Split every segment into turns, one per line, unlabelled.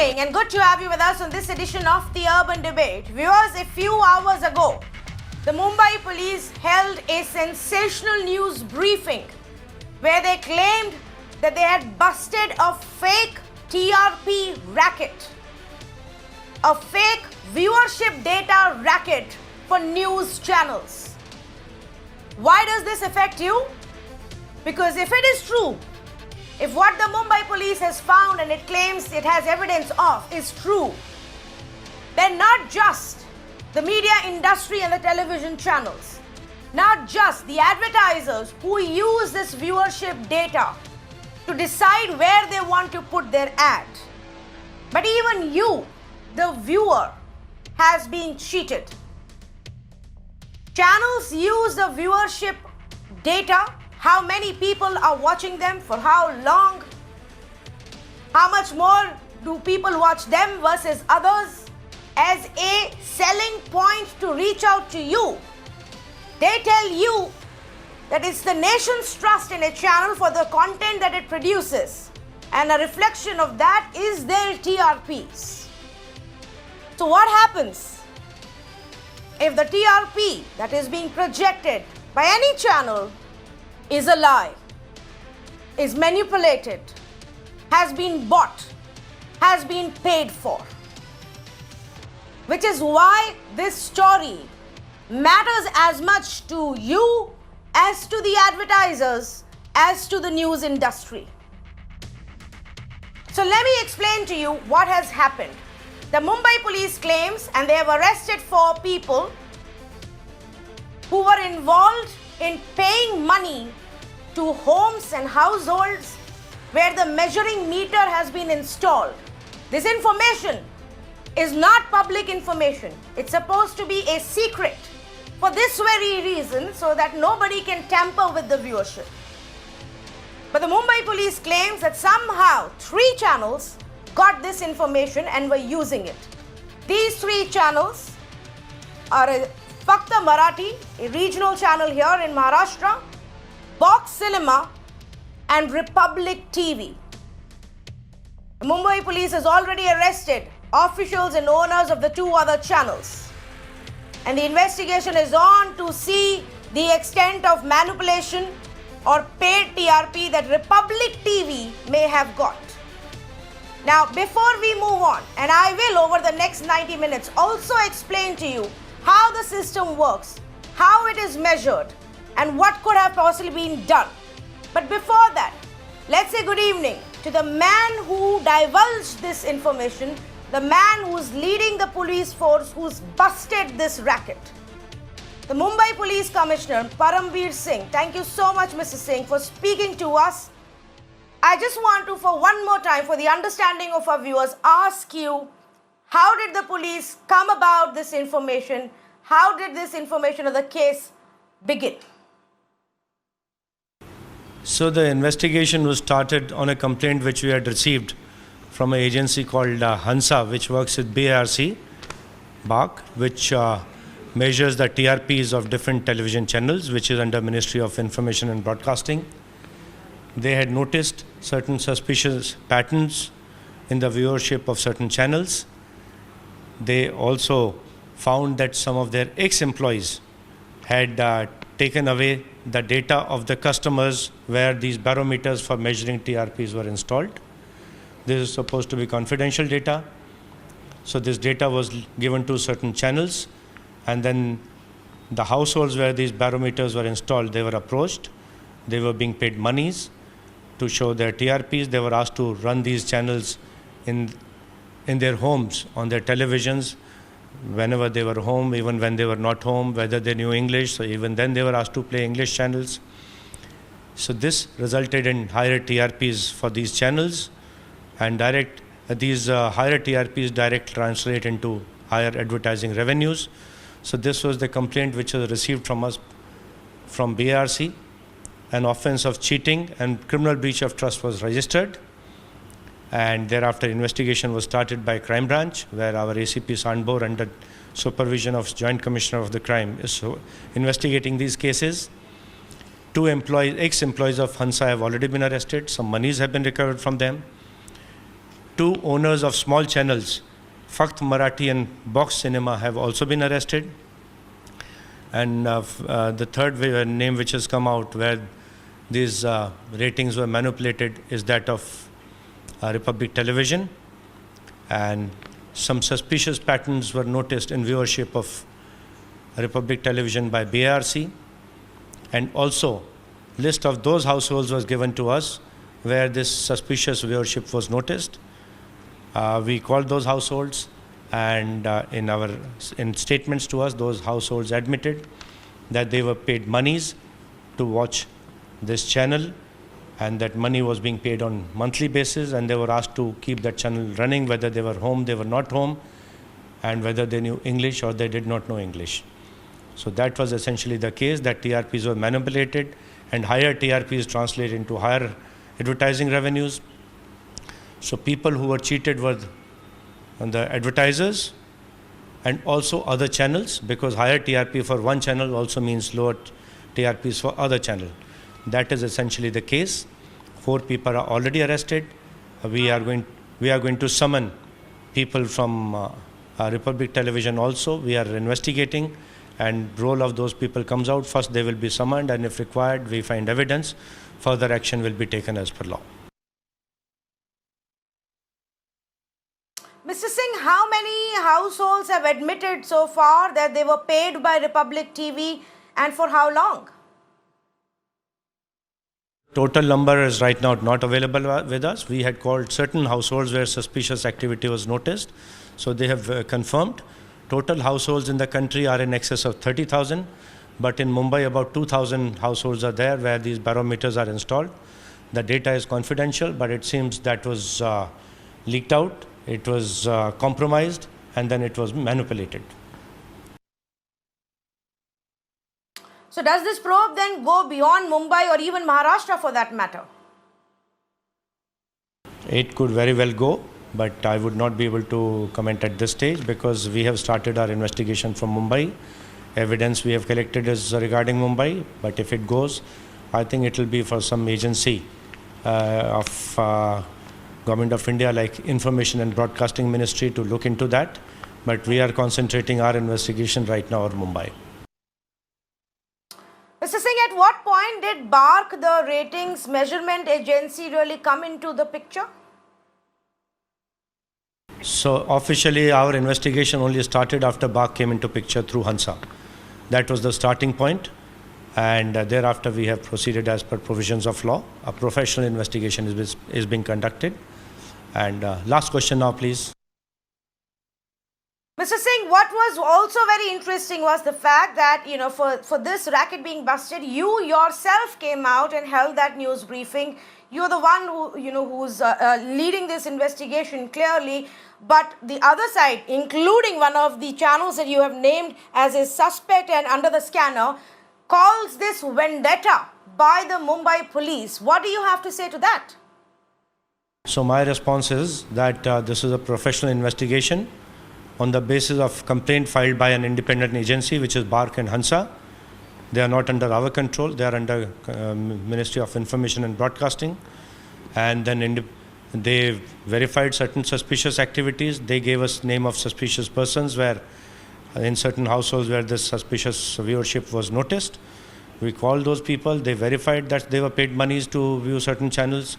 Singh, and good to have you with us on this edition of the Urban Debate. Viewers, a few hours ago, the Mumbai Police held a sensational news briefing where they claimed that they had busted a fake TRP racket, a fake viewership data racket for news channels. Why does this affect you? Because if it is true, if what the Mumbai Police has found and it claims it has evidence of is true, then not just the media industry and the television channels, not just the advertisers who use this viewership data to decide where they want to put their ad, but even you, the viewer, has been cheated. Channels use the viewership data, how many people are watching them, for how long, how much more do people watch them versus others, as a selling point to reach out to you. They tell you that it's the nation's trust in a channel for the content that it produces, and a reflection of that is their TRPs. So what happens if the TRP that is being projected by any channel is a lie, is manipulated, has been bought, has been paid for? Which is why this story matters as much to you as to the advertisers, as to the news industry. So let me explain to you what has happened. The Mumbai Police claims, and they have arrested 4 people who were involved in paying money to homes and households where the measuring meter has been installed. This information is not public information. It's supposed to be a secret for this very reason, so that nobody can tamper with the viewership. But the Mumbai Police claims that somehow 3 channels got this information and were using it. These 3 channels are Fakta Marathi, a regional channel here in Maharashtra, Box Cinema, and Republic TV. The Mumbai Police has already arrested officials and owners of the 2 other channels, and the investigation is on to see the extent of manipulation or paid TRP that Republic TV may have got. Now, before we move on, and I will over the next 90 minutes also explain to you how the system works, how it is measured, and what could have possibly been done. But before that, let's say good evening to the man who divulged this information, the man who's leading the police force who's busted this racket. The Mumbai Police Commissioner, Param Bir Singh. Thank you so much, Mr. Singh, for speaking to us. I just want to, for one more time, for the understanding of our viewers, ask you, how did the police come about this information? How did this information of the case begin?
So the investigation was started on a complaint which we had received from an agency called Hansa, which works with BARC, which measures the TRPs of different television channels, which is under Ministry of Information and Broadcasting. They had noticed certain suspicious patterns in the viewership of certain channels. They also found that some of their ex-employees had taken away the data of the customers where these barometers for measuring TRPs were installed. This is supposed to be confidential data. So this data was given to certain channels, and then the households where these barometers were installed, they were approached. They were being paid monies to show their TRPs. They were asked to run these channels in their homes, on their televisions, whenever they were home, even when they were not home, whether they knew English. So even then they were asked to play English channels. So this resulted in higher TRPs for these channels, and these higher TRPs direct translate into higher advertising revenues. So this was the complaint which was received from us from BARC. An offense of cheating and criminal breach of trust was registered, and thereafter investigation was started by Crime Branch, where our ACP Sandbor, under supervision of Joint Commissioner of the Crime, is investigating these cases. 2 ex-employees of Hansa have already been arrested. Some monies have been recovered from them. 2 owners of small channels, Fakht Marathi and Box Cinema, have also been arrested. And the third name which has come out where these ratings were manipulated is that of Republic Television. And some suspicious patterns were noticed in viewership of Republic Television by BARC. And also, list of those households was given to us where this suspicious viewership was noticed. We called those households, and in statements to us, those households admitted that they were paid monies to watch this channel, and that money was being paid on monthly basis, and they were asked to keep that channel running, whether they were home, they were not home, and whether they knew English or they did not know English. So that was essentially the case, that TRPs were manipulated, and higher TRPs translate into higher advertising revenues. So people who were cheated were the advertisers and also other channels, because higher TRP for one channel also means lower TRPs for other channel. That is essentially the case. 4 people are already arrested. We are going to summon people from Republic Television also. We are investigating, and role of those people comes out. First they will be summoned, and if required, we find evidence, further action will be taken as per law.
Mr. Singh, how many households have admitted so far that they were paid by Republic TV, and for how long?
Total number is right now not available with us. We had called certain households where suspicious activity was noticed, so they have confirmed. Total households in the country are in excess of 30,000, but in Mumbai about 2,000 households are there where these barometers are installed. The data is confidential, but it seems that was leaked out, it was compromised, and then it was manipulated.
So does this probe then go beyond Mumbai or even Maharashtra for that matter?
It could very well go, but I would not be able to comment at this stage because we have started our investigation from Mumbai. Evidence we have collected is regarding Mumbai, but if it goes, I think it will be for some agency of Government of India like Information and Broadcasting Ministry to look into that. But we are concentrating our investigation right now on Mumbai.
Mr. Singh, at what point did BARC, the ratings measurement agency, really come into the picture?
So officially our investigation only started after BARC came into picture through Hansa. That was the starting point, and thereafter we have proceeded as per provisions of law. A professional investigation is being conducted. And last question now, please.
Mr. Singh, what was also very interesting was the fact that, for this racket being busted, you yourself came out and held that news briefing. You're the one who's leading this investigation clearly. But the other side, including one of the channels that you have named as a suspect and under the scanner, calls this vendetta by the Mumbai police. What do you have to say to that?
So my response is that this is a professional investigation on the basis of complaint filed by an independent agency, which is BARC and Hansa. They are not under our control. They are under Ministry of Information and Broadcasting. And then they verified certain suspicious activities. They gave us name of suspicious persons where in certain households where this suspicious viewership was noticed. We called those people. They verified that they were paid monies to view certain channels.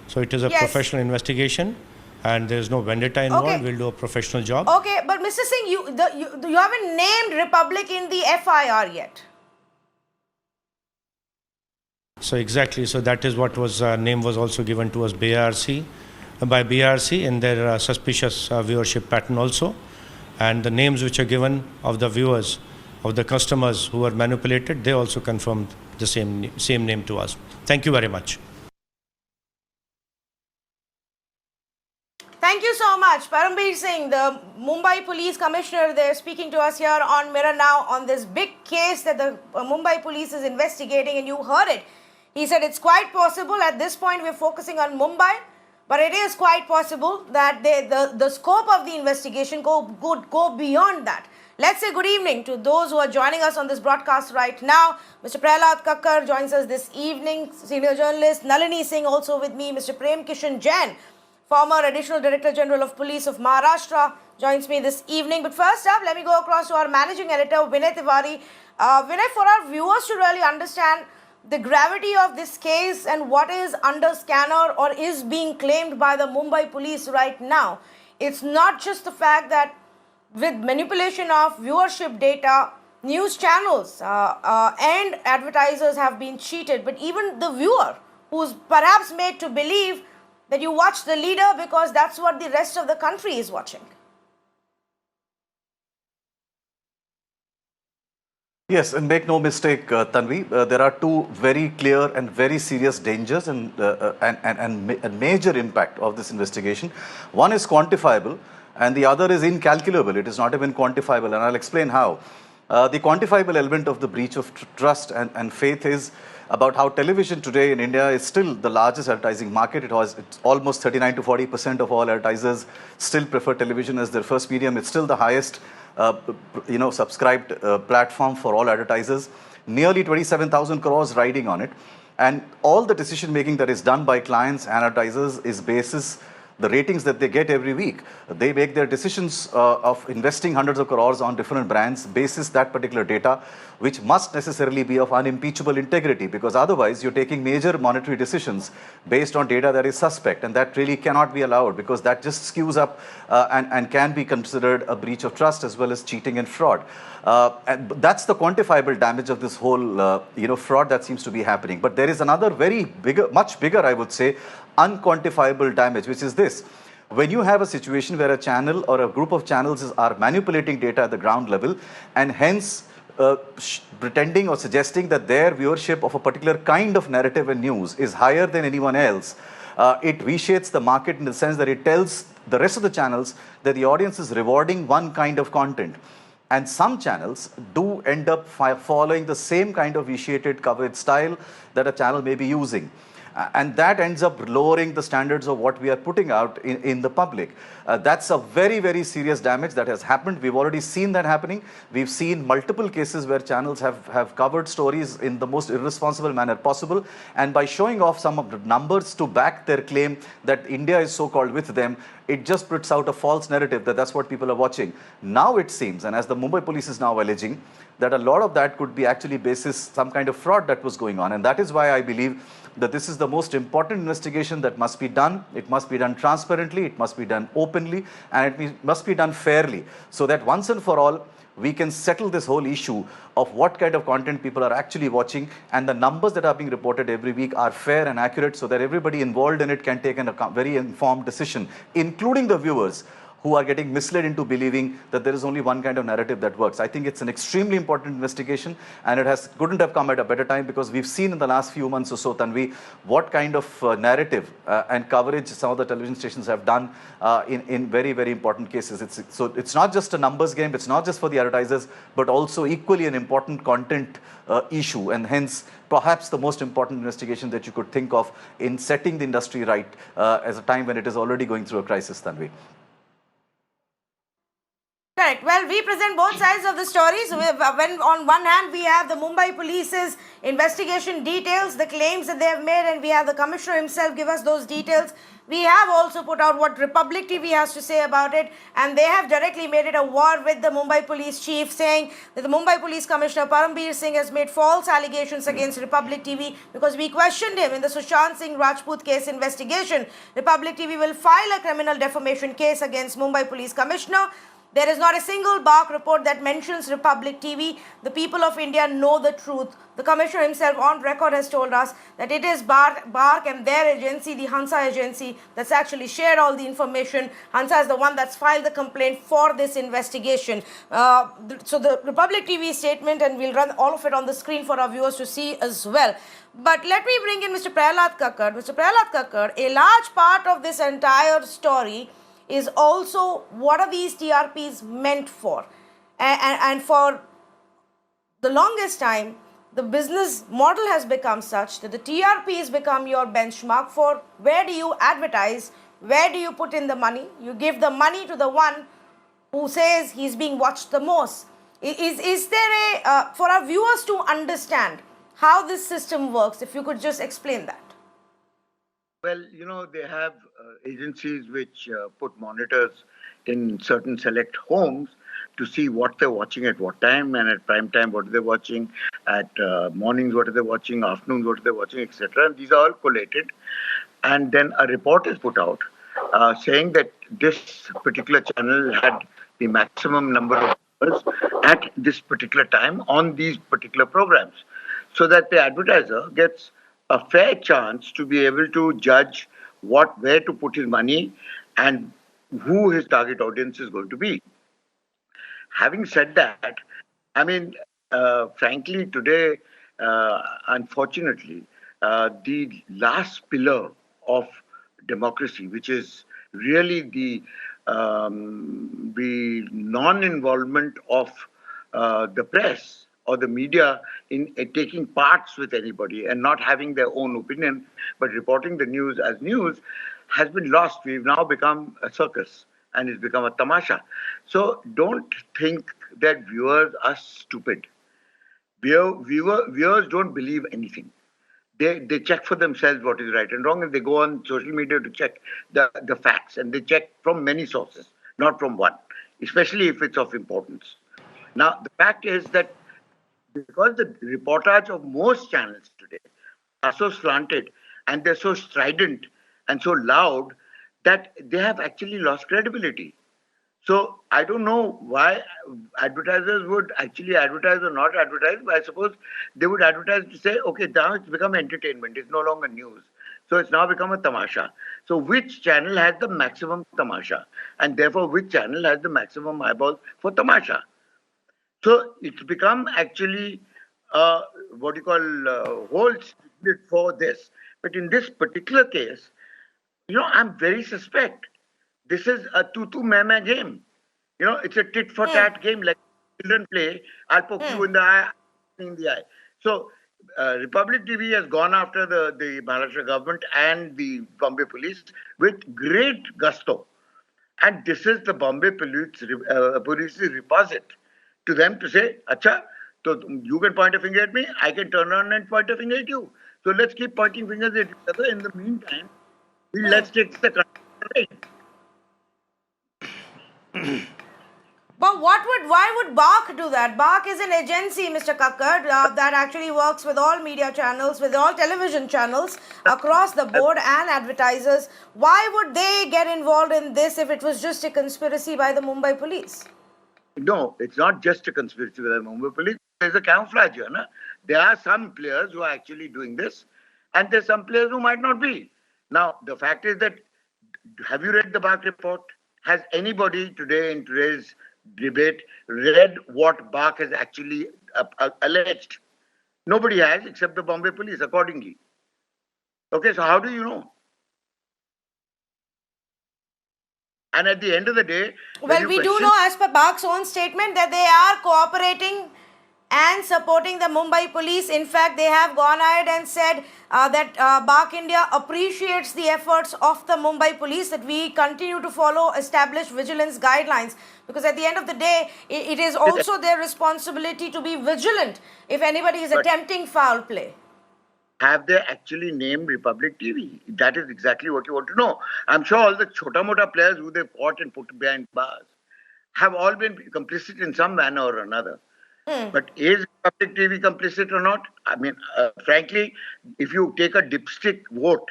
So it is a professional investigation. And there is no vendetta involved. Okay. We'll do a professional job.
Okay, but Mr. Singh, you haven't named Republic in the FIR yet.
So exactly. So that is what was name was also given to us by BRC in their suspicious viewership pattern also, and the names which are given of the viewers, of the customers who were manipulated, they also confirmed the same name to us. Thank you very much.
Thank you so much. Param Bir Singh, the Mumbai Police Commissioner, they're speaking to us here on Mirror Now on this big case that the Mumbai Police is investigating, and you heard it. He said it's quite possible, at this point we're focusing on Mumbai, but it is quite possible that the scope of the investigation could go beyond that. Let's say good evening to those who are joining us on this broadcast right now. Mr. Prahlad Kakkar joins us this evening, senior journalist. Nalini Singh also with me. Mr. Prem Kishan Jain former Additional Director General of Police of Maharashtra, joins me this evening. But first up, let me go across to our Managing Editor, Vinay Tewari. Vinay, for our viewers to really understand the gravity of this case and what is under scanner or is being claimed by the Mumbai Police right now, it's not just the fact that with manipulation of viewership data, news channels and advertisers have been cheated, but even the viewer who's perhaps made to believe that you watch the leader because that's what the rest of the country is watching.
Yes, and make no mistake, Tanvi, there are two very clear and very serious dangers and a major impact of this investigation. One is quantifiable and the other is incalculable. It is not even quantifiable, and I'll explain how. The quantifiable element of the breach of trust and faith is about how television today in India is still the largest advertising market. It's almost 39 to 40% of all advertisers still prefer television as their first medium. It's still the highest subscribed platform for all advertisers. Nearly 27,000 crores riding on it. And all the decision making that is done by clients and advertisers is basis the ratings that they get every week. They make their decisions of investing hundreds of crores on different brands basis that particular data, which must necessarily be of unimpeachable integrity, because otherwise you're taking major monetary decisions based on data that is suspect, and that really cannot be allowed, because that just skews up and can be considered a breach of trust as well as cheating and fraud. And that's the quantifiable damage of this whole fraud that seems to be happening. But there is another much bigger, I would say, unquantifiable damage, which is this. When you have a situation where a channel or a group of channels are manipulating data at the ground level and hence pretending or suggesting that their viewership of a particular kind of narrative and news is higher than anyone else, it reshapes the market in the sense that it tells the rest of the channels that the audience is rewarding one kind of content. And some channels do end up following the same kind of vitiated coverage style that a channel may be using. And that ends up lowering the standards of what we are putting out in the public. That's a very, very serious damage that has happened. We've already seen that happening. We've seen multiple cases where channels have covered stories in the most irresponsible manner possible. And by showing off some of the numbers to back their claim that India is so-called with them, it just puts out a false narrative that that's what people are watching. Now it seems, and as the Mumbai Police is now alleging, that a lot of that could be actually basis some kind of fraud that was going on. And that is why I believe that this is the most important investigation that must be done. It must be done transparently, it must be done openly, and it must be done fairly, so that once and for all, we can settle this whole issue of what kind of content people are actually watching, and the numbers that are being reported every week are fair and accurate, so that everybody involved in it can take a very informed decision, including the viewers who are getting misled into believing that there is only one kind of narrative that works. I think it's an extremely important investigation, and it couldn't have come at a better time, because we've seen in the last few months or so, Tanvi, what kind of narrative and coverage some of the television stations have done in very, very important cases. So it's not just a numbers game, it's not just for the advertisers, but also equally an important content issue, and hence perhaps the most important investigation that you could think of in setting the industry right as a time when it is already going through a crisis, Tanvi.
Correct. Well, we present both sides of the stories. When on one hand we have the Mumbai Police's investigation details, the claims that they have made, and we have the Commissioner himself give us those details. We have also put out what Republic TV has to say about it, and they have directly made it a war with the Mumbai Police chief, saying that the Mumbai Police Commissioner Param Bir Singh has made false allegations against Republic TV because we questioned him in the Sushant Singh Rajput case investigation. Republic TV will file a criminal defamation case against Mumbai Police Commissioner. There is not a single BARC report that mentions Republic TV. The people of India know the truth. The Commissioner himself on record has told us that it is BARC and their agency, the Hansa agency, that's actually shared all the information. Hansa is the one that's filed the complaint for this investigation. So the Republic TV statement, and we'll run all of it on the screen for our viewers to see as well. But let me bring in Mr. Prahlad Kakkad. Mr. Prahlad Kakkad, a large part of this entire story is also what are these TRPs meant for? And for the longest time, the business model has become such that the TRPs become your benchmark for where do you advertise, where do you put in the money. You give the money to the one who says he's being watched the most. Is there for our viewers to understand how this system works, if you could just explain that.
Well, they have agencies which put monitors in certain select homes to see what they're watching at what time, and at prime time, what they're watching, at mornings, what are they watching, afternoons, what are they watching, etc. And these are all collated. And then a report is put out saying that this particular channel had the maximum number of viewers at this particular time on these particular programs, so that the advertiser gets a fair chance to be able to judge where to put his money and who his target audience is going to be. Having said that, I mean, frankly, today, unfortunately, the last pillar of democracy, which is really the non-involvement of the press or the media in taking parts with anybody and not having their own opinion, but reporting the news as news, has been lost. We've now become a circus and it's become a tamasha. So don't think that viewers are stupid. Viewers don't believe anything. They check for themselves what is right and wrong, and they go on social media to check the facts, and they check from many sources, not from one, especially if it's of importance. Now, the fact is that because the reportage of most channels today are so slanted and they're so strident and so loud that they have actually lost credibility. So I don't know why advertisers would actually advertise or not advertise, but I suppose they would advertise to say, okay, now it's become entertainment. It's no longer news. So it's now become a tamasha. So which channel has the maximum tamasha? And therefore, which channel has the maximum eyeballs for tamasha? So it's become actually what you call whole split for this. But in this particular case, I'm very suspect. This is a tutu meme game. It's a tit for tat game like children play. I'll poke you in the eye, in the eye. So Republic TV has gone after the Maharashtra government and the Bombay police with great gusto. And this is the Bombay police's reposit to them to say, Acha, so you can point a finger at me, I can turn around and point a finger at you. So let's keep pointing fingers at each other. In the meantime, let's take the country.
But why would BARC do that? BARC is an agency, Mr. Kakkad, that actually works with all media channels, with all television channels across the board and advertisers. Why would they get involved in this if it was just a conspiracy by the Mumbai police?
No, it's not just a conspiracy by the Mumbai police. There's a camouflage here. No? There are some players who are actually doing this, and there's some players who might not be. Now, the fact is that, have you read the BARC report? Has anybody today in today's debate read what BARC has actually alleged? Nobody has, except the Bombay police, accordingly. Okay, so how do you know? And at the end of the day...
Well, we do know as per BARC's own statement that they are cooperating and supporting the Mumbai police. In fact, they have gone ahead and said that BARC India appreciates the efforts of the Mumbai police, that we continue to follow established vigilance guidelines. Because at the end of the day, it is also their responsibility to be vigilant if anybody is attempting foul play.
Have they actually named Republic TV? That is exactly what you want to know. I'm sure all the chota-mota players who they've caught and put behind bars have all been complicit in some manner or another. But is Republic TV complicit or not? I mean, frankly, if you take a dipstick vote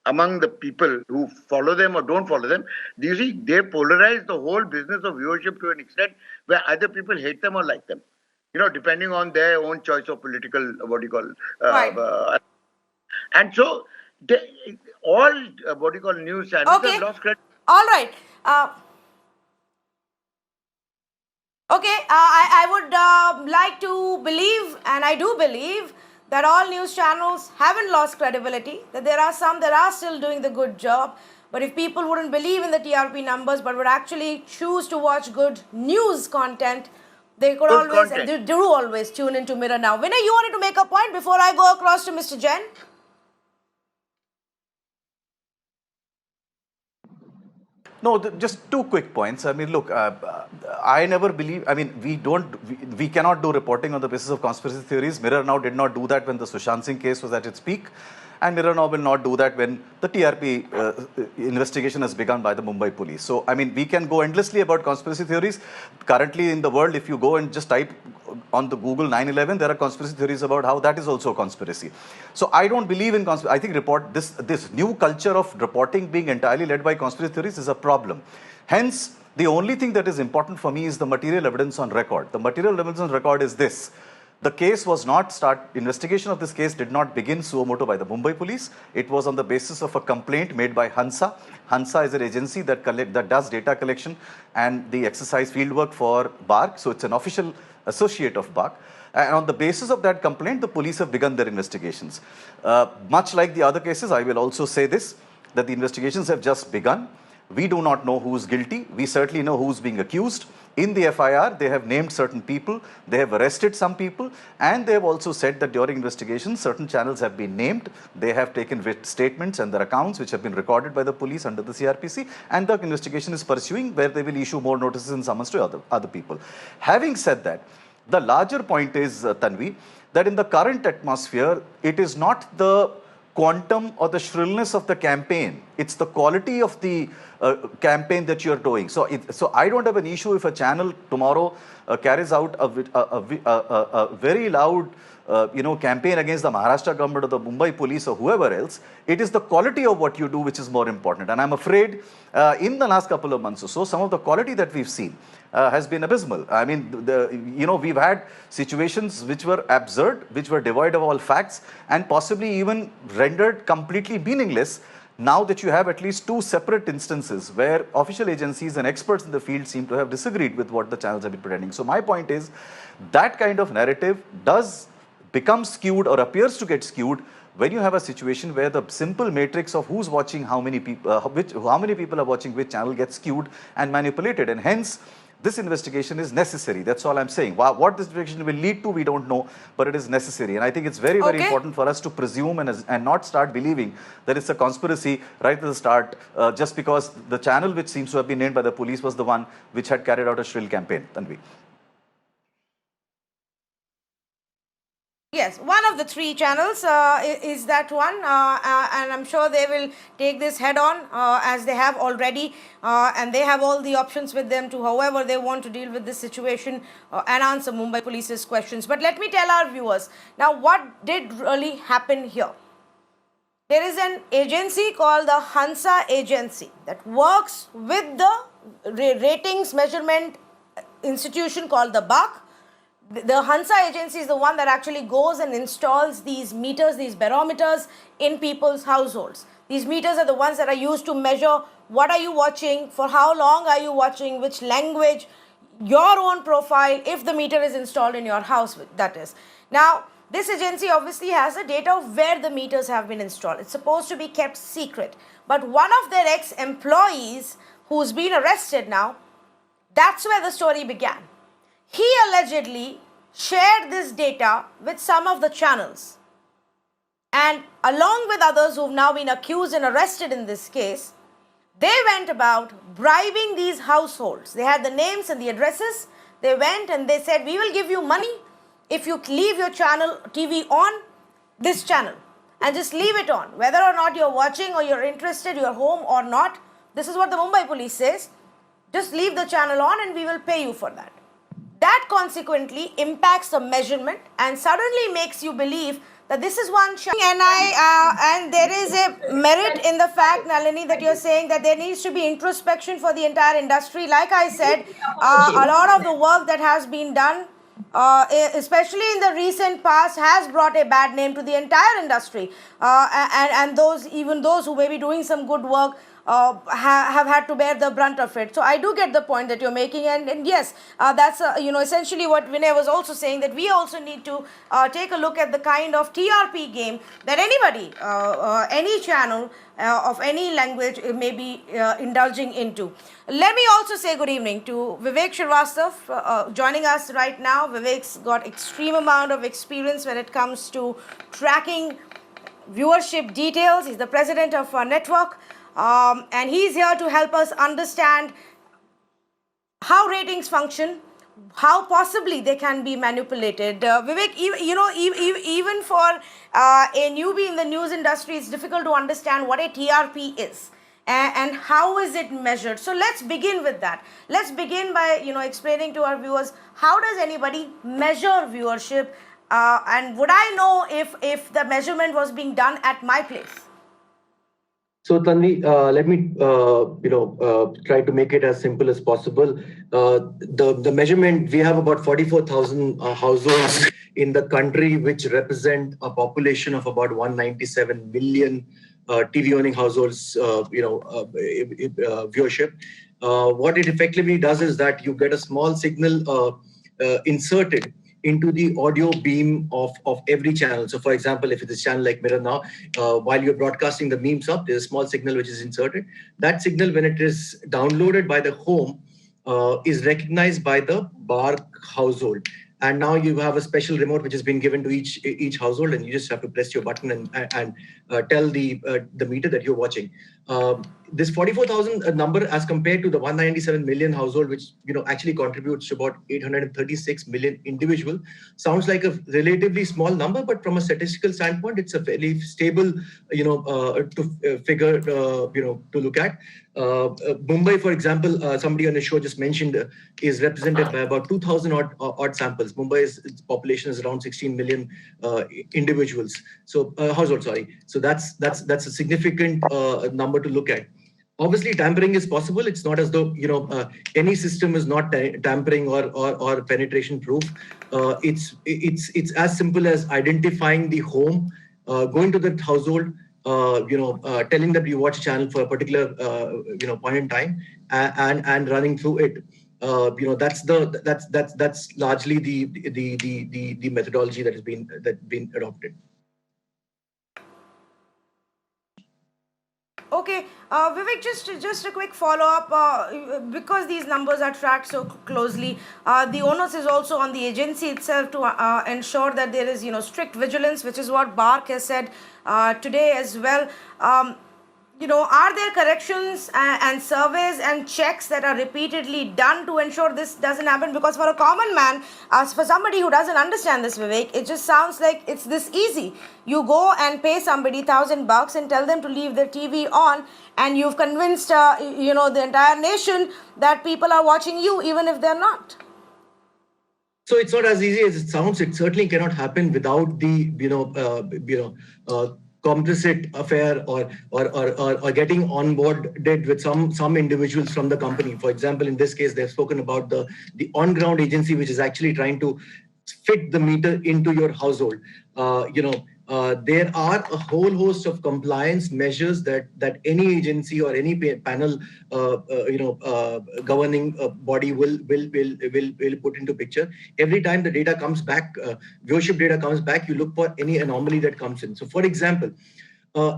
among the people who follow them or don't follow them, do you see, they polarize the whole business of viewership to an extent where either people hate them or like them. Depending on their own choice of political,
Right.
And so, all, news channels have lost credit.
All right. Okay, I would like to believe, and I do believe, that all news channels haven't lost credibility, that there are some that are still doing the good job. But if people wouldn't believe in the TRP numbers but would actually choose to watch good news content, they could they do always tune into Mirror Now. Vinay, you wanted to make a point before I go across to Mr. Jain?
No, just two quick points. I mean, look, I never believe, we cannot do reporting on the basis of conspiracy theories. Mirror Now did not do that when the Sushant Singh case was at its peak. and Mirror now will not do that when the TRP investigation has begun by the Mumbai police. So, I mean, we can go endlessly about conspiracy theories. Currently in the world, if you go and just type on the Google 9/11, there are conspiracy theories about how that is also a conspiracy. So, I don't believe in conspiracy. I think this new culture of reporting being entirely led by conspiracy theories is a problem. Hence, the only thing that is important for me is the material evidence on record. The material evidence on record is this. The case was not investigation of this case did not begin suo motu by the Mumbai police. It was on the basis of a complaint made by Hansa. Hansa is an agency that does data collection and the exercise fieldwork for BARC. So it's an official associate of BARC. And on the basis of that complaint, the police have begun their investigations. Much like the other cases, I will also say this, that the investigations have just begun. We do not know who is guilty. We certainly know who is being accused. In the FIR, they have named certain people, they have arrested some people, and they have also said that during investigations, certain channels have been named. They have taken statements and their accounts, which have been recorded by the police under the CRPC, and the investigation is pursuing, where they will issue more notices and summons to other people. Having said that, the larger point is, Tanvi, that in the current atmosphere, it is not the quantum or the shrillness of the campaign, it's the quality of the campaign that you're doing. So I don't have an issue if a channel tomorrow carries out a very loud campaign against the Maharashtra government or the Mumbai police or whoever else. It is the quality of what you do which is more important. And I'm afraid in the last couple of months or so, some of the quality that we've seen has been abysmal. I mean, we've had situations which were absurd, which were devoid of all facts, and possibly even rendered completely meaningless. Now that you have at least two separate instances where official agencies and experts in the field seem to have disagreed with what the channels have been pretending. So my point is, that kind of narrative does become skewed or appears to get skewed when you have a situation where the simple matrix of who's watching how many people, how many people are watching which channel gets skewed and manipulated, and hence this investigation is necessary. That's all I'm saying. What this investigation will lead to, we don't know, but it is necessary. And I think it's very, very important for us to presume and not start believing that it's a conspiracy right at the start, just because the channel which seems to have been named by the police was the one which had carried out a shrill campaign. Tanvi.
Yes, one of the three channels is that one, and I'm sure they will take this head on as they have already, and they have all the options with them to however they want to deal with this situation and answer Mumbai Police's questions. But let me tell our viewers, now what did really happen here? There is an agency called the Hansa Agency that works with the ratings measurement institution called the BARC. The Hansa agency is the one that actually goes and installs these meters, these barometers in people's households. These meters are the ones that are used to measure what are you watching, for how long are you watching, which language, your own profile, if the meter is installed in your house, that is. Now, this agency obviously has the data of where the meters have been installed. It's supposed to be kept secret. But one of their ex-employees who's been arrested now, that's where the story began. He allegedly shared this data with some of the channels, and along with others who've now been accused and arrested in this case, they went about bribing these households. They had the names and the addresses. They went and they said, we will give you money if you leave your channel TV on, this channel, and just leave it on. Whether or not you're watching or you're interested, you're home or not, this is what the Mumbai police says. Just leave the channel on and we will pay you for that. That consequently impacts the measurement and suddenly makes you believe that this is one channel. And there is a merit in the fact, Nalini, that you're saying that there needs to be introspection for the entire industry. Like I said, a lot of the work that has been done, especially in the recent past, has brought a bad name to the entire industry. And even those who may be doing some good work have had to bear the brunt of it. So I do get the point that you're making, and yes, that's essentially what Vinay was also saying, that we also need to take a look at the kind of TRP game that anybody, any channel of any language may be indulging into. Let me also say good evening to Vivek Srivastava joining us right now. Vivek's got extreme amount of experience when it comes to tracking viewership details. He's the president of our network. And he's here to help us understand how ratings function, how possibly they can be manipulated. Vivek, even for a newbie in the news industry, it's difficult to understand what a TRP is and how is it measured. So let's begin with that. Let's begin by explaining to our viewers, how does anybody measure viewership, and would I know if the measurement was being done at my place?
So Tanvi, let me try to make it as simple as possible. The measurement, we have about 44,000 households in the country, which represent a population of about 197 million TV owning households. Viewership. What it effectively does is that you get a small signal inserted into the audio beam of every channel. So for example, if it's a channel like Mirror Now, while you're broadcasting the memes up, there's a small signal which is inserted. That signal, when it is downloaded by the home, is recognized by the Bark household. And now you have a special remote which has been given to each household, and you just have to press your button and tell the meter that you're watching. This 44,000 number, as compared to the 197 million household, which actually contributes to about 836 million individual, sounds like a relatively small number, but from a statistical standpoint, it's a fairly stable figure to look at. Mumbai, for example, somebody on the show just mentioned, is represented by about 2,000 odd samples. Mumbai's population is around 16 million individuals. So households, sorry. So that's a significant number to look at. Obviously, tampering is possible. It's not as though any system is not tampering or penetration proof. It's as simple as identifying the home, going to the household, telling them you watch a channel for a particular point in time, and running through it. That's largely the methodology that has been adopted.
Okay, Vivek, just a quick follow-up. Because these numbers are tracked so closely, the onus is also on the agency itself to ensure that there is, strict vigilance, which is what Bark has said today as well. Are there corrections and surveys and checks that are repeatedly done to ensure this doesn't happen? Because for a common man, for somebody who doesn't understand this, Vivek, it just sounds like it's this easy. You go and pay somebody $1,000 and tell them to leave their TV on, and you've convinced the entire nation that people are watching you, even if they're not.
So it's not as easy as it sounds. It certainly cannot happen without the complicit affair or getting onboarded with some individuals from the company. For example, in this case, they've spoken about the on-ground agency, which is actually trying to fit the meter into your household. There are a whole host of compliance measures that any agency or any panel, governing body will put into picture. Every time the data comes back, viewership data comes back, you look for any anomaly that comes in. So, for example,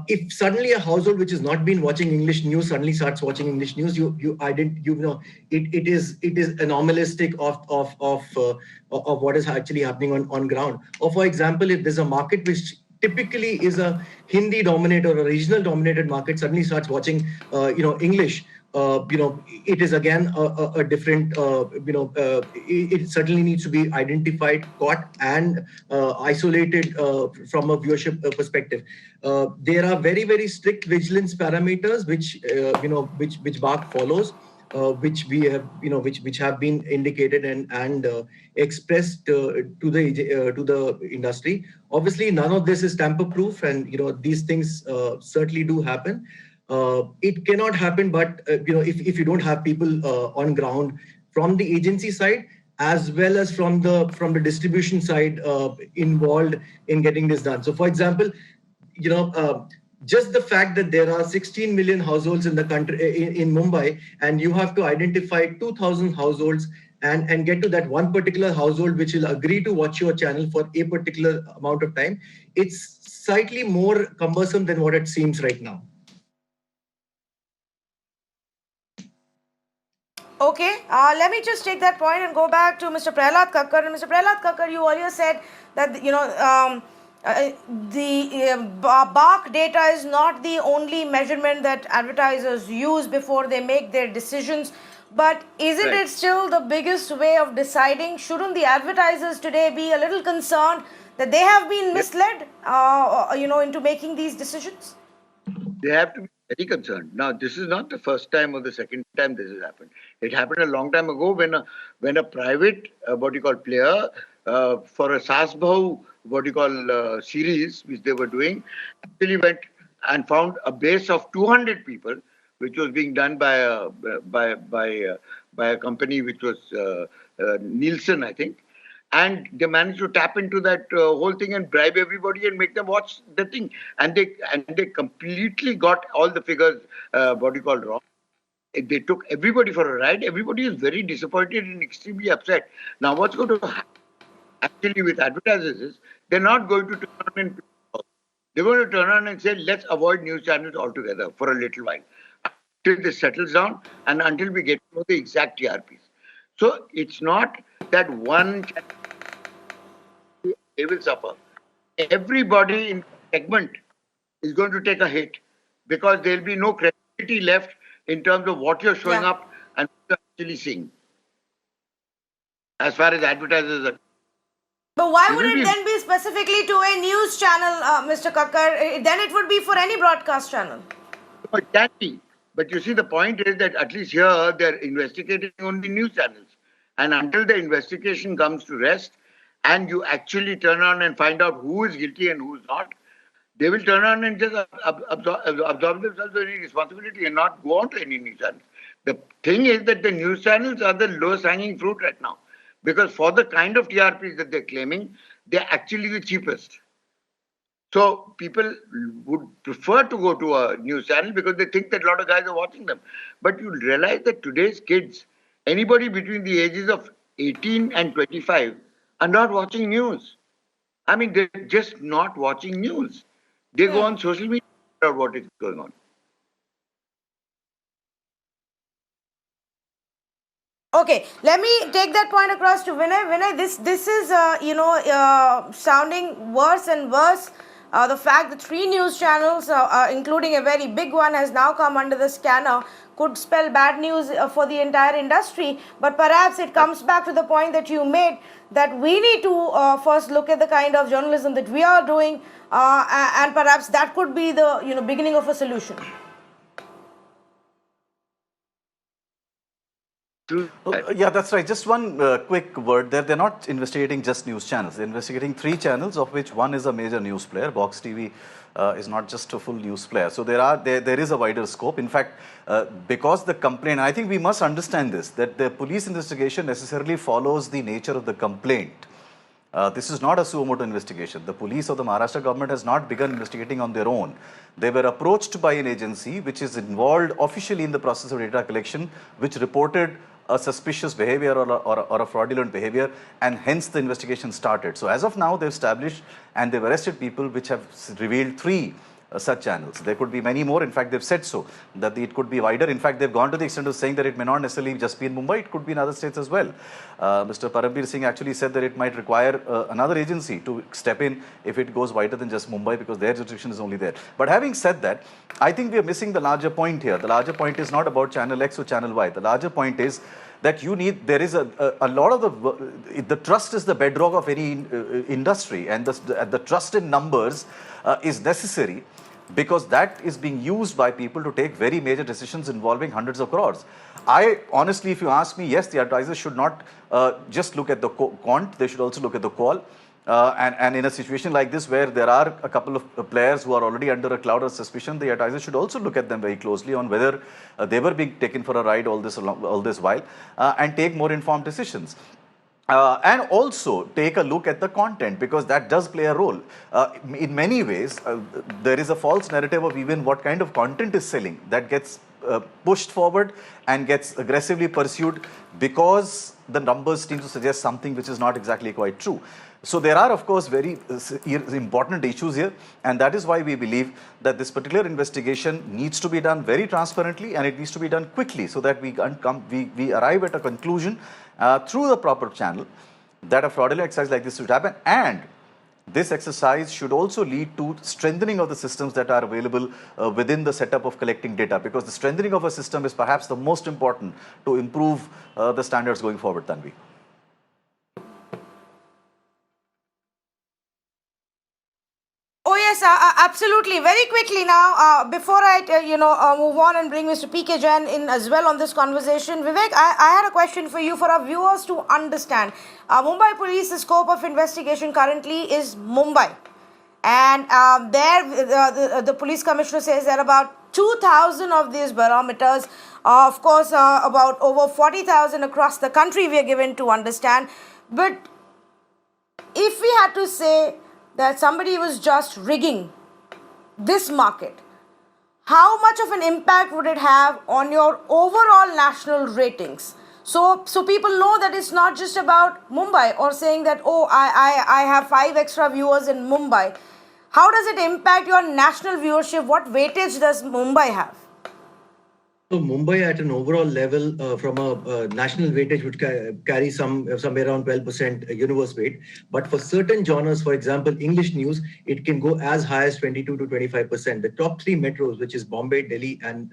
if suddenly a household which has not been watching English news suddenly starts watching English news, it is anomalistic of what is actually happening on ground. Or for example, if there's a market which typically is a Hindi dominated or a regional dominated market suddenly starts watching English, it is again a different, it certainly needs to be identified, caught, and isolated from a viewership perspective. There are very, very strict vigilance parameters which Bark follows, which we have, which have been indicated and expressed to the industry. Obviously, none of this is tamper-proof, and these things certainly do happen. It cannot happen, but if you don't have people on ground from the agency side as well as from the distribution side involved in getting this done. So, for example, just the fact that there are 16 million households in the country in Mumbai, and you have to identify 2,000 households and get to that one particular household which will agree to watch your channel for a particular amount of time, it's slightly more cumbersome than what it seems right now.
Okay, let me just take that point and go back to Mr. Prahlad Kakkar. And Mr. Prahlad Kakkar, you earlier said that the Bark data is not the only measurement that advertisers use before they make their decisions. But isn't
Right.
it still the biggest way of deciding? Shouldn't the advertisers today be a little concerned that they have been misled, into making these decisions?
They have to be very concerned. Now, this is not the first time or the second time this has happened. It happened a long time ago when a private, player for a Sasbhau, series which they were doing, actually went and found a base of 200 people, which was being done by a company which was Nielsen, I think, and they managed to tap into that whole thing and bribe everybody and make them watch the thing, and they completely got all the figures wrong. They took everybody for a ride. Everybody is very disappointed and extremely upset. Now what's going to happen actually with advertisers is they're not going to turn on and they're going to turn on and say, let's avoid news channels altogether for a little while until this settles down and until we get to know the exact TRPs. So it's not that one channel they will suffer. Everybody in the segment is going to take a hit because there will be no credibility left in terms of what you're showing
Yeah.
up and what you're actually seeing. As far as advertisers are,
But why
It
would
will
it
be-
then be specifically to a news channel, Mr. Kakkar? Then it would be for any broadcast channel.
it can be. But you see, the point is that at least here they're investigating only news channels. And until the investigation comes to rest and you actually turn on and find out who is guilty and who's not, they will turn on and just absorb themselves of any responsibility and not go on to any news channels. The thing is that the news channels are the lowest hanging fruit right now. Because for the kind of TRPs that they're claiming, they're actually the cheapest. So people would prefer to go to a news channel because they think that a lot of guys are watching them. But you realize that today's kids, anybody between the ages of 18 and 25, are not watching news. I mean, they're just not watching news. They go on social media to find out what is going on.
Okay, let me take that point across to Vinay. Vinay, this is sounding worse and worse. The fact that 3 news channels, including a very big one, has now come under the scanner could spell bad news for the entire industry. But perhaps it comes back to the point that you made that we need to first look at the kind of journalism that we are doing, and perhaps that could be the beginning of a solution.
Yeah, that's right. Just one quick word there. They're not investigating just news channels. They're investigating 3 channels, of which one is a major news player. Box TV is not just a full news player. So there is a wider scope. In fact, because the complaint, I think we must understand this, that the police investigation necessarily follows the nature of the complaint. This is not a suo motu investigation. The police or the Maharashtra government has not begun investigating on their own. They were approached by an agency which is involved officially in the process of data collection, which reported a suspicious behavior or a fraudulent behavior, and hence the investigation started. So as of now, they've established and they've arrested people which have revealed 3 such channels. There could be many more. In fact, they've said so, that it could be wider. In fact, they've gone to the extent of saying that it may not necessarily just be in Mumbai, it could be in other states as well. Mr. Param Bir Singh actually said that it might require another agency to step in if it goes wider than just Mumbai, because their jurisdiction is only there. But having said that, I think we are missing the larger point here. The larger point is not about channel X or channel Y. The larger point is that there is a lot of the trust is the bedrock of any industry, and the trust in numbers is necessary, because that is being used by people to take very major decisions involving hundreds of crores. I honestly, if you ask me, yes, the advertisers should not just look at the quant, they should also look at the qual. And in a situation like this, where there are a couple of players who are already under a cloud of suspicion, the advertisers should also look at them very closely on whether they were being taken for a ride all this while, and take more informed decisions. And also take a look at the content, because that does play a role. In many ways, there is a false narrative of even what kind of content is selling that gets pushed forward and gets aggressively pursued, because the numbers seem to suggest something which is not exactly quite true. So there are, of course, very important issues here, and that is why we believe that this particular investigation needs to be done very transparently, and it needs to be done quickly, so that we arrive at a conclusion through the proper channel that a fraudulent exercise like this should happen. And This exercise should also lead to strengthening of the systems that are available within the setup of collecting data, because the strengthening of a system is perhaps the most important to improve the standards going forward, Tanvi.
Oh yes, absolutely. Very quickly now, before I move on and bring Mr. PK Jain in as well on this conversation, Vivek, I had a question for you for our viewers to understand. Mumbai Police, the scope of investigation currently is Mumbai, and the police commissioner says there are about 2,000 of these barometers. Of course, about over 40,000 across the country we are given to understand, but if we had to say that somebody was just rigging this market, how much of an impact would it have on your overall national ratings? So people know that it's not just about Mumbai, or saying that, oh, I have 5 extra viewers in Mumbai. How does it impact your national viewership? What weightage does Mumbai have?
So Mumbai at an overall level, from a national weightage, would carry somewhere around 12% universe weight. But for certain genres, for example, English news, it can go as high as 22 to 25%. The top 3 metros, which is Bombay, Delhi, and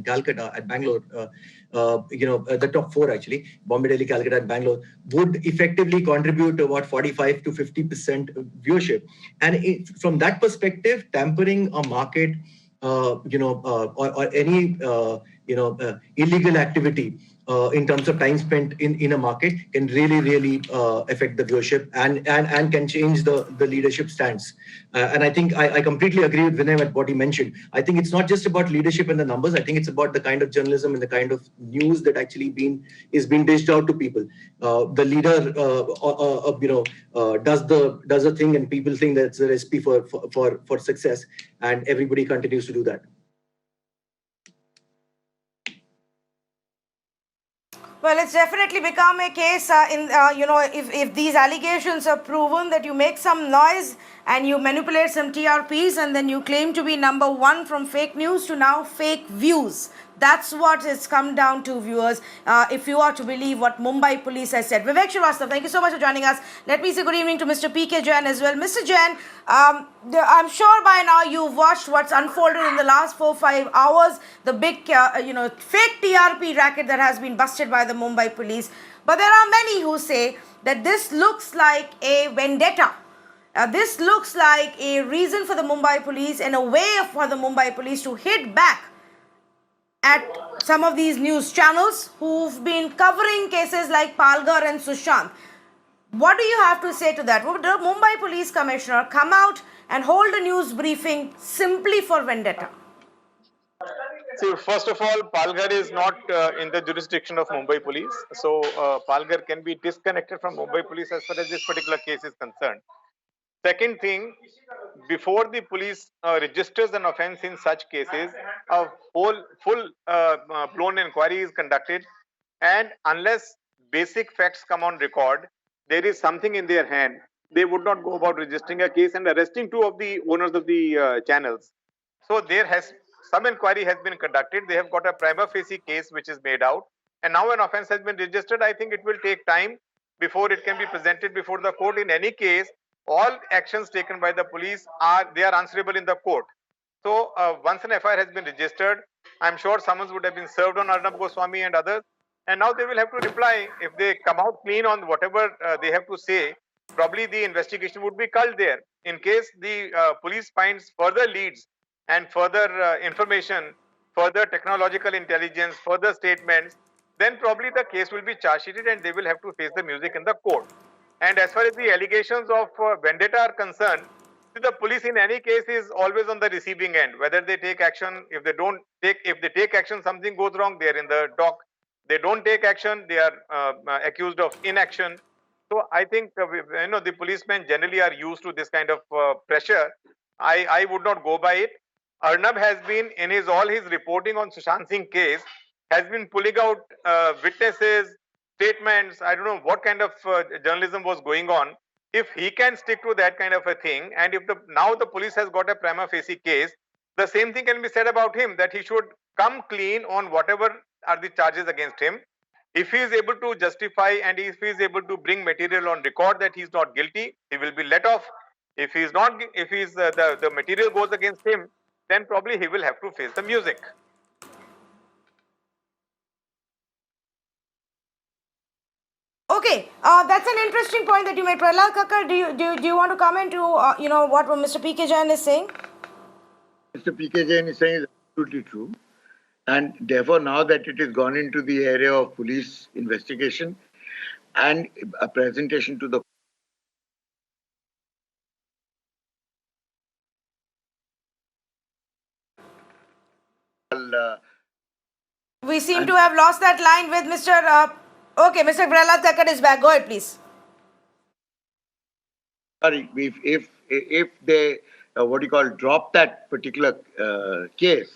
Calcutta, and Bangalore, the top 4 actually, Bombay, Delhi, Calcutta, and Bangalore, would effectively contribute to about 45 to 50% viewership. And from that perspective, tampering a market, or any illegal activity in terms of time spent in a market can really affect the viewership and can change the leadership stance. And I think I completely agree with Vinay with what he mentioned. I think it's not just about leadership and the numbers. I think it's about the kind of journalism and the kind of news that actually is being dished out to people. The leader does the thing, and people think that's the recipe for success, and everybody continues to do that.
Well, it's definitely become a case if these allegations are proven, that you make some noise and you manipulate some TRPs and then you claim to be number 1 from fake news to now fake views. That's what it's come down to, viewers, if you are to believe what Mumbai Police has said. Vivek Srivastava, thank you so much for joining us. Let me say good evening to Mr. PK Jain as well. Mr. Jain, I'm sure by now you've watched what's unfolded in the last 4-5 hours, the big, fake TRP racket that has been busted by the Mumbai Police. But there are many who say that this looks like a vendetta. This looks like a reason for the Mumbai Police and a way for the Mumbai Police to hit back at some of these news channels who've been covering cases like Palghar and Sushant. What do you have to say to that? Would the Mumbai Police Commissioner come out and hold a news briefing simply for vendetta?
See, first of all, Palghar is not in the jurisdiction of Mumbai Police. So, Palghar can be disconnected from Mumbai Police as far as this particular case is concerned. Second thing, before the police registers an offence in such cases, a full blown inquiry is conducted, and unless basic facts come on record, there is something in their hand, they would not go about registering a case and arresting 2 of the owners of the channels. So some inquiry has been conducted. They have got a prima facie case which is made out, and now an offence has been registered. I think it will take time before it can be presented before the court. In any case, all actions taken by the police are answerable in the court. So once an FIR has been registered, I'm sure summons would have been served on Arnab Goswami and others, and now they will have to reply. If they come out clean on whatever they have to say, probably the investigation would be culled there. In case the police finds further leads and further information, further technological intelligence, further statements, then probably the case will be charge sheeted and they will have to face the music in the court. And as far as the allegations of vendetta are concerned, the police in any case is always on the receiving end. Whether they take action, if they take action, something goes wrong, they are in the dock. They don't take action, they are accused of inaction. So I think the policemen generally are used to this kind of pressure. I would not go by it. Arnab has been, in all his reporting on Sushant Singh case, has been pulling out witnesses, statements. I don't know what kind of journalism was going on. If he can stick to that kind of a thing, and if now the police has got a prima facie case, the same thing can be said about him, that he should come clean on whatever are the charges against him. If he is able to justify and if he is able to bring material on record that he is not guilty, he will be let off. If he's not, if he's the material goes against him, then probably he will have to face the music.
Okay, that's an interesting point that you made. Prahlad Kakkar, do you want to comment to what Mr. P.K. Jain is saying?
Mr. P.K. Jain is saying is absolutely true. And therefore, now that it has gone into the area of police investigation and a presentation to the
We seem to have lost that line with Mr. Okay, Mr. Prahlad Kakkar is back. Go ahead, please.
sorry, if they drop that particular case,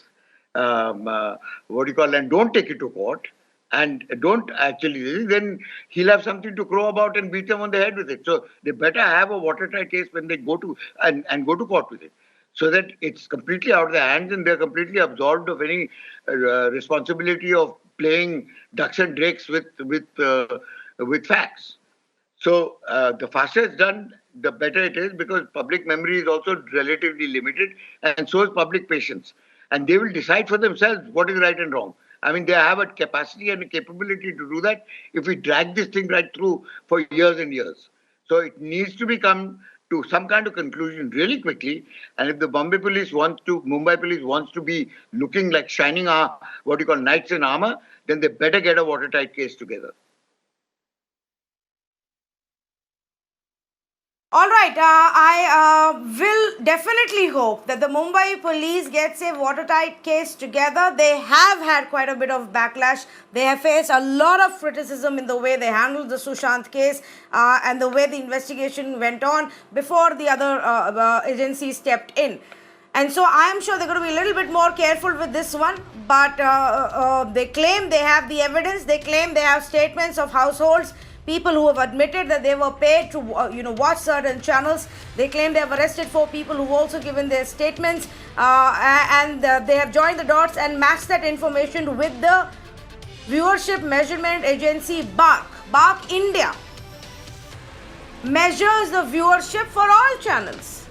and don't take it to court and don't actually, then he'll have something to crow about and beat them on the head with it. So they better have a watertight case when they go to and go to court with it, so that it's completely out of their hands and they're completely absolved of any responsibility of playing ducks and drakes with facts. So the faster it's done, the better it is, because public memory is also relatively limited, and so is public patience. And they will decide for themselves what is right and wrong. I mean, they have a capacity and a capability to do that if we drag this thing right through for years and years. So it needs to become to some kind of conclusion really quickly. And if the Mumbai Police wants to be looking like shining knights in armor, then they better get a watertight case together.
All right, I will definitely hope that the Mumbai police gets a watertight case together. They have had quite a bit of backlash. They have faced a lot of criticism in the way they handled the Sushant case and the way the investigation went on before the other agencies stepped in. And so I am sure they're going to be a little bit more careful with this one. But they claim they have the evidence. They claim they have statements of households, people who have admitted that they were paid to watch certain channels. They claim they have arrested 4 people who have also given their statements, and they have joined the dots and matched that information with the viewership measurement agency BARC. BARC India measures the viewership for all channels,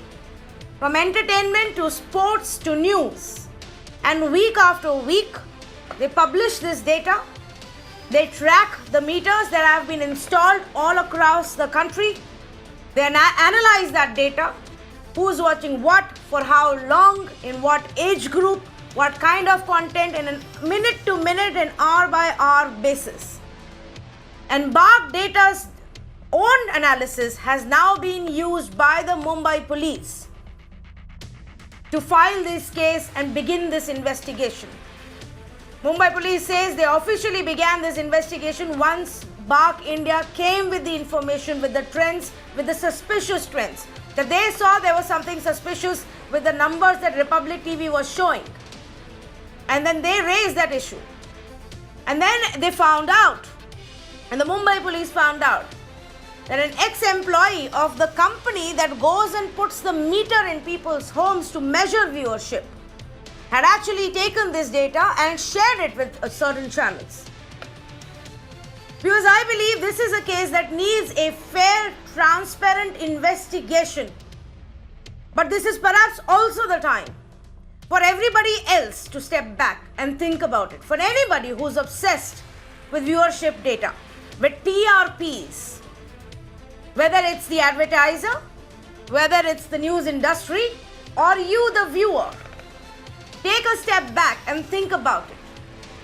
from entertainment to sports to news, and week after week they publish this data. They track the meters that have been installed all across the country. They analyze that data, who's watching what, for how long, in what age group, what kind of content, in a minute-to-minute and hour-by-hour basis. And BARC data's own analysis has now been used by the Mumbai Police to file this case and begin this investigation. Mumbai Police says they officially began this investigation once BARC India came with the information, with the trends, with the suspicious trends, that they saw there was something suspicious with the numbers that Republic TV was showing. And then they raised that issue. And then they found out, and the Mumbai Police found out, that an ex-employee of the company that goes and puts the meter in people's homes to measure viewership had actually taken this data and shared it with certain channels. Because I believe this is a case that needs a fair, transparent investigation. But this is perhaps also the time for everybody else to step back and think about it. For anybody who's obsessed with viewership data, with TRPs, whether it's the advertiser, whether it's the news industry, or you, the viewer, take a step back and think about it.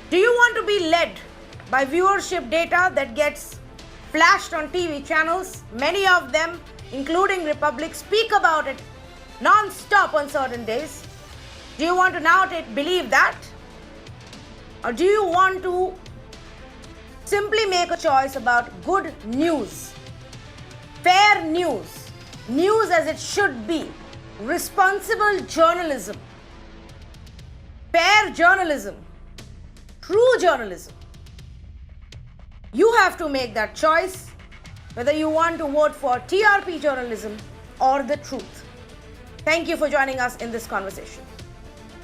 Do you want to be led by viewership data that gets flashed on TV channels? Many of them, including Republic, speak about it non-stop on certain days. Do you want to now believe that? Or do you want to simply make a choice about good news, fair news, news as it should be, responsible journalism, fair journalism, true journalism? You have to make that choice, whether you want to vote for TRP journalism or the truth. Thank you for joining us in this conversation.